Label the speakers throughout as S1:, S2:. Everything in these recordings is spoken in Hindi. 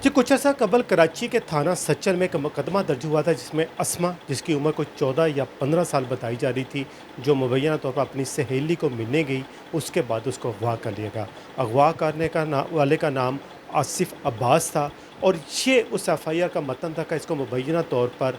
S1: जी, कुछ अर्सा कबल कराची के थाना सच्चर में एक मुकदमा दर्ज हुआ था जिसमें अस्मा, जिसकी उम्र को 14 या 15 साल बताई जा रही थी, जो मुबैना तौर पर अपनी सहेली को मिलने गई, उसके बाद उसको अगवा कर लिया गया। अगवा करने का वाले का नाम आसिफ अब्बास था और ये उस एफआईआर का मतन था कि इसको मुबैना तौर पर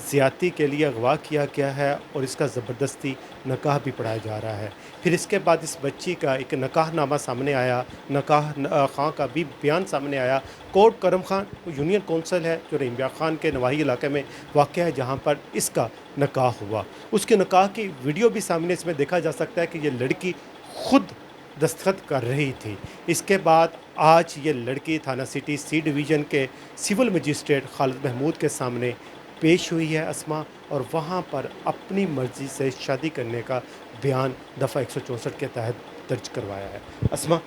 S1: ज़्यादती के लिए अगवा किया गया है और इसका ज़बरदस्ती निकाह भी पढ़ाया जा रहा है। फिर इसके बाद इस बच्ची का एक निकाहनामा सामने आया, खां का भी बयान सामने आया। कोट करम खान यूनियन कौंसिल है जो रहीम खान के नवाही इलाके में वाक़या है, जहाँ पर इसका निकाह हुआ। उसके निकाह की वीडियो भी सामने इसमें देखा जा सकता है कि ये लड़की खुद दस्तखत कर रही थी। इसके बाद आज ये लड़की थाना सिटी सी डिवीज़न के सिविल मजिस्ट्रेट खालिद महमूद के सामने पेश हुई है अस्मा, और वहाँ पर अपनी मर्ज़ी से शादी करने का बयान दफ़ा 164 के तहत दर्ज करवाया है। अस्मा,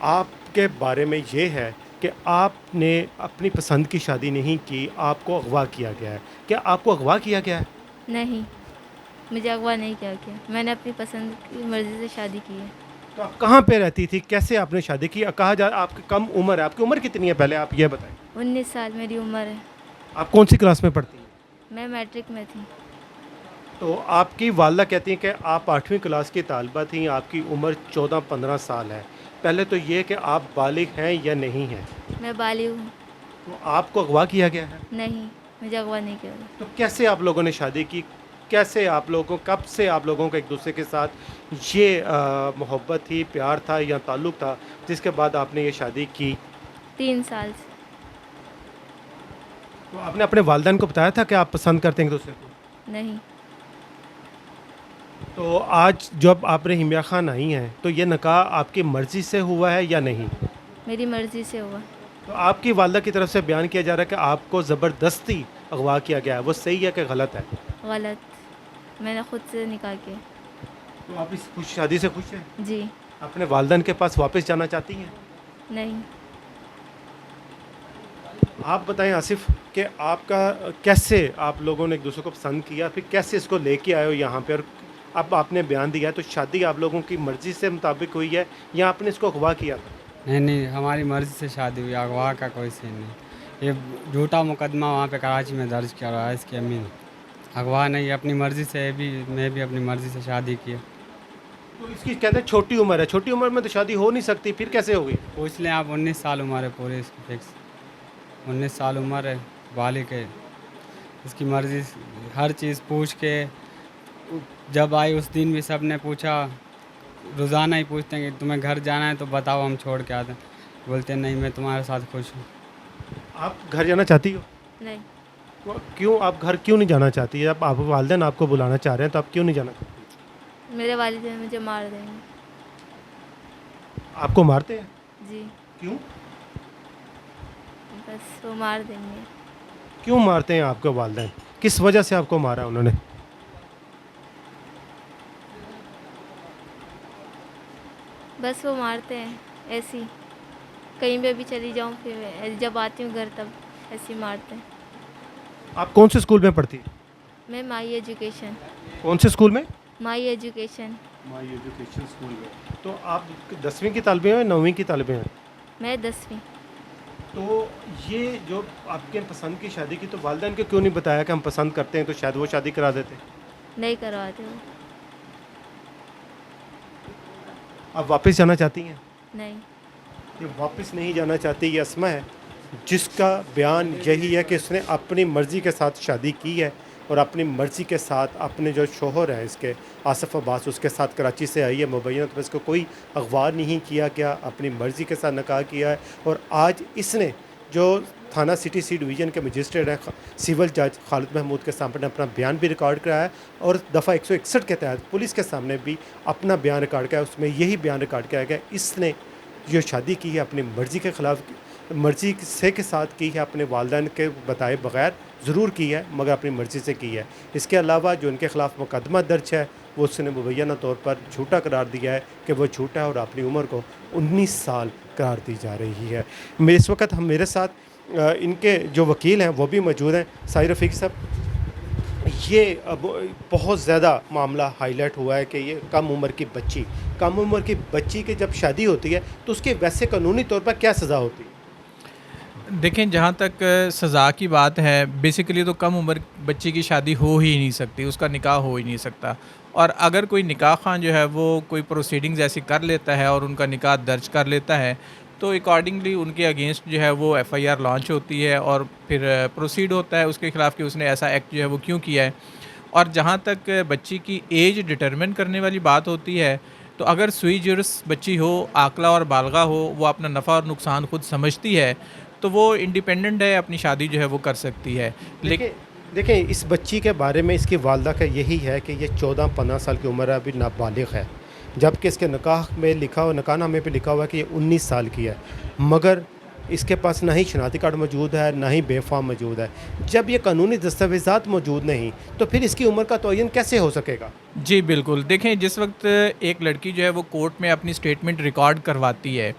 S1: आपके बारे में ये है कि आपने अपनी पसंद की शादी नहीं की, आपको अगवा किया गया है। क्या आपको अगवा किया गया है?
S2: नहीं, मुझे अगवा नहीं किया गया। मैंने अपनी पसंद की मर्ज़ी से शादी की है।
S1: तो आप कहाँ पे रहती थी? कैसे आपने शादी की? कहा जा आपकी कम उम्र है, आपकी उम्र कितनी है पहले आप ये बताएँ?
S2: 19 साल मेरी उम्र है।
S1: आप कौन सी क्लास में पढ़ती हैं?
S2: मैं मैट्रिक में थी।
S1: तो आपकी वालदा कहती हैं कि आप 8वीं क्लास की तालिबा थीं, आपकी उम्र 14-15 साल है। पहले तो ये कि आप बालिग हैं या नहीं हैं?
S2: मैं बालिग हूँ।
S1: तो आपको अगवा किया गया है?
S2: नहीं, मुझे अगवा नहीं किया गया।
S1: तो कैसे आप लोगों ने शादी की? कैसे आप लोगों कब से आप लोगों का एक-दूसरे के साथ ये मोहब्बत थी, प्यार था या ताल्लुक़ था, जिसके बाद आपने ये शादी की?
S2: 3 साल से।
S1: तो आपने अपने वालिदैन को बताया था कि आप पसंद करते हैं एक-दूसरे को?
S2: नहीं,
S1: तो आज जब आप रहीमिया खान आई हैं, तो ये निकाह आपकी मर्ज़ी से हुआ है या नहीं?
S2: मेरी मर्ज़ी से हुआ।
S1: तो आपकी वालिदा की तरफ से बयान किया जा रहा है कि आपको ज़बरदस्ती अगवा किया गया है, वो सही है कि गलत है?
S2: गलत। मैंने खुद से निकाह किया।
S1: तो आप इस शादी से खुश हैं?
S2: जी।
S1: अपने वालिदैन के पास वापस जाना चाहती हैं?
S2: नहीं।
S1: आप बताएं आसिफ कि आपका कैसे आप लोगों ने एक दूसरे को पसंद किया, फिर कैसे इसको लेके आए हो यहाँ पे, और अब आपने बयान दिया है तो शादी आप लोगों की मर्ज़ी से मुताबिक हुई है या आपने इसको अगवा किया था?
S3: नहीं नहीं, हमारी मर्ज़ी से शादी हुई, अगवा का कोई सीन नहीं। ये झूठा मुकदमा वहाँ पे कराची में दर्ज किया रहा है इसकी अम्मी ने। अगवा नहीं, अपनी मर्ज़ी से मैं भी अपनी मर्ज़ी से शादी की है।
S1: तो इसकी कहते हैं छोटी उम्र है, छोटी उम्र में तो शादी हो नहीं सकती, फिर कैसे हो गई?
S3: पूछ लें आप, 19 साल उम्र है पूरी इसकी फिक्स। 19 साल उम्र है, बालिग है। इसकी मर्ज़ी हर चीज़ पूछ के जब आई उस दिन भी सब ने पूछा, रोज़ाना ही पूछते हैं कि तुम्हें घर जाना है तो बताओ, हम छोड़ के आते हैं। बोलते हैं नहीं, मैं तुम्हारे साथ खुश हूँ।
S1: आप घर जाना चाहती हो?
S2: नहीं,
S1: तो क्यों आप घर क्यों नहीं जाना चाहती? अब आप वालिदैन आपको बुलाना चाह रहे हैं तो आप क्यों नहीं जाना चाहती?
S2: मेरे वालिदैन मुझे मार देंगे।
S1: आपको मारते हैं?
S2: जी,
S1: क्यों?
S2: बस वो मार देंगे।
S1: क्यों मारते हैं आपके वालिदैन? किस वजह से आपको मारा उन्होंने?
S2: बस वो मारते हैं ऐसे ही। कहीं पे भी चली जाऊँ फिर जब आती हूँ घर तब ऐसे ही मारते हैं।
S1: आप कौन से स्कूल में पढ़ती हैं?
S2: मैं माई एजुकेशन।
S1: कौन से स्कूल में?
S2: My education.
S1: My education school में। तो आप 10वीं की तालिबे हैं या 9वीं की तालिबे हैं?
S2: मैं 10वीं।
S1: तो ये जो आपके पसंद की शादी की, तो वालिदैन को क्यों नहीं बताया कि हम पसंद करते हैं, तो शायद वो शादी करा देते?
S2: नहीं करवाते वो।
S1: आप वापस जाना चाहती हैं?
S2: नहीं।
S1: ये वापस नहीं जाना चाहती ये अस्मा है, जिसका बयान यही है कि उसने अपनी मर्ज़ी के साथ शादी की है और अपनी मर्ज़ी के साथ अपने जो शोहर हैं इसके आसिफ अब्बास, उसके साथ कराची से आई है मुबैना तो इसको कोई अगवा नहीं किया गया, अपनी मर्ज़ी के साथ निकाह किया है। और आज इसने जो थाना सिटी सी डिवीज़न के मजिस्ट्रेट हैं सिविल जज खालिद महमूद के सामने अपना बयान भी रिकॉर्ड कराया है और दफ़ा 161 के तहत पुलिस के सामने भी अपना बयान रिकॉर्ड किया है। उसमें यही बयान रिकॉर्ड किया गया, इसने जो शादी की है अपनी मर्ज़ी के ख़िलाफ़, मर्ज़ी से के साथ की है, अपने वालिदैन के बताए बगैर ज़रूर की है मगर अपनी मर्ज़ी से की है। इसके अलावा जो उनके ख़िलाफ़ मुकदमा दर्ज है वो उसने मुबैना तौर पर झूठा करार दिया है कि वो झूठा है और अपनी उम्र को 19 साल करार दी जा रही है। इस वक्त हम मेरे साथ इनके जो वकील हैं वो भी मौजूद हैं। साहिर रफ़ीक साहब, ये अब बहुत ज़्यादा मामला हाईलाइट हुआ है कि ये कम उम्र की बच्ची की जब शादी होती है तो उसके वैसे कानूनी तौर पर क्या सज़ा होती है?
S4: देखें, जहाँ तक सज़ा की बात है, बेसिकली तो कम उम्र बच्चे की शादी हो ही नहीं सकती, उसका निकाह हो ही नहीं सकता। और अगर कोई निकाह ख़ान जो है वो कोई प्रोसीडिंग्स ऐसी कर लेता है और उनका निकाह दर्ज कर लेता है, तो अकॉर्डिंगली उनके अगेंस्ट जो है वो एफआईआर लॉन्च होती है और फिर प्रोसीड होता है उसके ख़िलाफ़ कि उसने ऐसा एक्ट जो है वो क्यों किया है। और जहाँ तक बच्ची की एज डिटरमिन करने वाली बात होती है, तो अगर सुई जुर्स बच्ची हो, आकला और बालगा हो, वो अपना नफ़ा और नुकसान खुद समझती है, तो वो इंडिपेंडेंट है, अपनी शादी जो है वो कर सकती है।
S1: देखिए देखिए इस बच्ची के बारे में इसकी वालदा का यही है कि ये 14-15 साल की उम्र है, अभी नाबालिग है, जबकि इसके निकाह में लिखा हुआ, निकाहनामे पे लिखा हुआ है कि ये 19 साल की है, मगर इसके पास ना ही शनाख्ती कार्ड मौजूद है, ना ही बेफ़ाम मौजूद है। जब ये कानूनी दस्तावेज़ात मौजूद नहीं, तो फिर इसकी उम्र का तयन कैसे हो सकेगा?
S4: जी, बिल्कुल। देखें, जिस वक़्त एक लड़की जो है वो कोर्ट में अपनी स्टेटमेंट रिकॉर्ड करवाती है,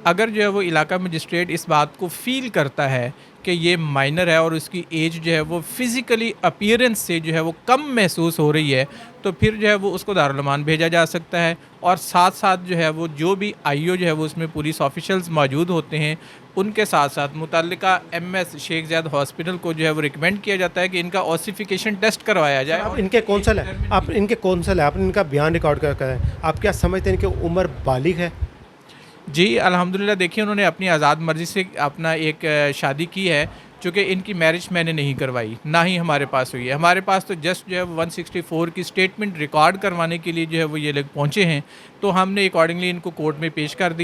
S4: अगर जो है वो इलाका मजिस्ट्रेट इस बात को फ़ील करता है कि ये माइनर है और उसकी एज जो है वो फ़िज़िकली अपीयरेंस से जो है वो कम महसूस हो रही है, तो फिर जो है वो उसको दारुल अमान भेजा जा सकता है। और साथ-साथ जो है वो जो भी आईओ जो है वो उसमें पुलिस ऑफ़िशियल्स मौजूद होते हैं, उनके साथ-साथ मुतल्लिका एमएस शेख ज़ायद हॉस्पिटल को जो है वो रिकमेंड किया जाता है कि इनका ऑसिफ़िकेशन टेस्ट करवाया जाए।
S1: आप इनके कौंसल हैं, आपने इनका बयान रिकॉर्ड कर है, आप क्या समझते हैं इनकी उम्र बालिग है?
S4: जी, अल्हम्दुलिल्लाह। देखिए, उन्होंने अपनी आज़ाद मर्ज़ी से अपना एक शादी की है, चूँकि इनकी मैरिज मैंने नहीं करवाई, ना ही हमारे पास हुई है। हमारे पास तो जस्ट जो है वो 164 की स्टेटमेंट रिकॉर्ड करवाने के लिए जो है वो ये लोग पहुँचे हैं, तो हमने अकॉर्डिंगली इनको कोर्ट में पेश कर दिया।